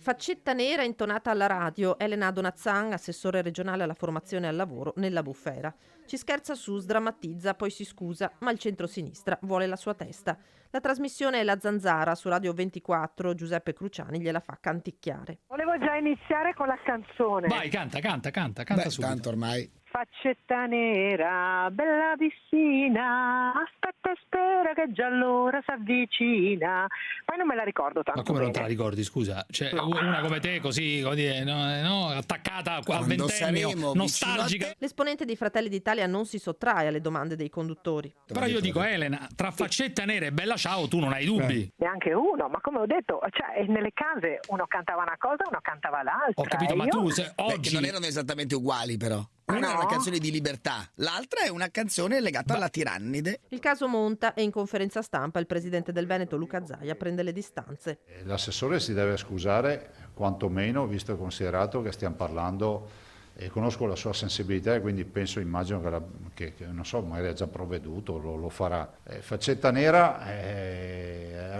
Faccetta nera intonata alla radio, Elena Donazzan, assessore regionale alla formazione e al lavoro nella bufera. Ci scherza su, sdrammatizza, poi si scusa, ma il centro-sinistra vuole la sua testa. La trasmissione è La Zanzara su Radio 24, Giuseppe Cruciani gliela fa canticchiare. Volevo già iniziare con la canzone. Vai, canta Beh, subito. tanto ormai. Faccetta nera, bella vicina, aspetta e spera che già l'ora s'avvicina. Poi non me la ricordo tanto Ma come non te la bene. ricordi, scusa? Cioè, No. una come te, così, come dire, no, attaccata al Quando ventennio, saremo nostalgica. vicino a L'esponente di Fratelli d'Italia non si sottrae alle domande dei conduttori. Però io dico, Elena, tra Faccetta nera e Bella Ciao tu non hai dubbi. Neanche uno, ma come ho detto, cioè, nelle case uno cantava una cosa, uno cantava l'altra. Ho capito, e ma io- tu Che oggi... non erano esattamente uguali, però. Una è una No. canzone di libertà, l'altra è una canzone legata alla tirannide. Il caso monta e in conferenza stampa il presidente del Veneto Luca Zaia prende le distanze. L'assessore si deve scusare, quantomeno, visto e considerato che stiamo parlando, e conosco la sua sensibilità e quindi immagino che non so, magari ha già provveduto, lo farà. Faccetta nera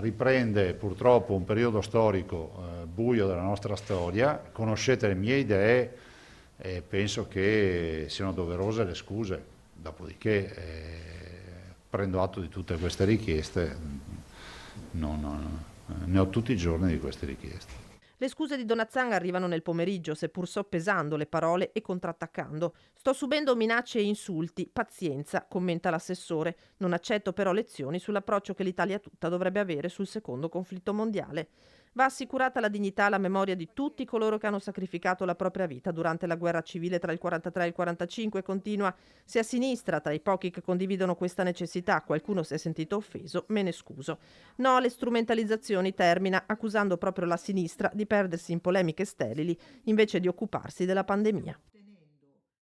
riprende purtroppo un periodo storico buio della nostra storia, conoscete le mie idee e penso che siano doverose le scuse, dopodiché prendo atto di tutte queste richieste, ne ho tutti i giorni di queste richieste. Le scuse di Donazzan arrivano nel pomeriggio, seppur soppesando le parole e contrattaccando. Sto subendo minacce e insulti, pazienza, commenta l'assessore. Non accetto però lezioni sull'approccio che l'Italia tutta dovrebbe avere sul secondo conflitto mondiale. Va assicurata la dignità e la memoria di tutti coloro che hanno sacrificato la propria vita durante la guerra civile tra il 43 e il 45, continua. Se a sinistra, tra i pochi che condividono questa necessità, qualcuno si è sentito offeso, me ne scuso. No alle strumentalizzazioni, termina, accusando proprio la sinistra di perdersi in polemiche sterili invece di occuparsi della pandemia.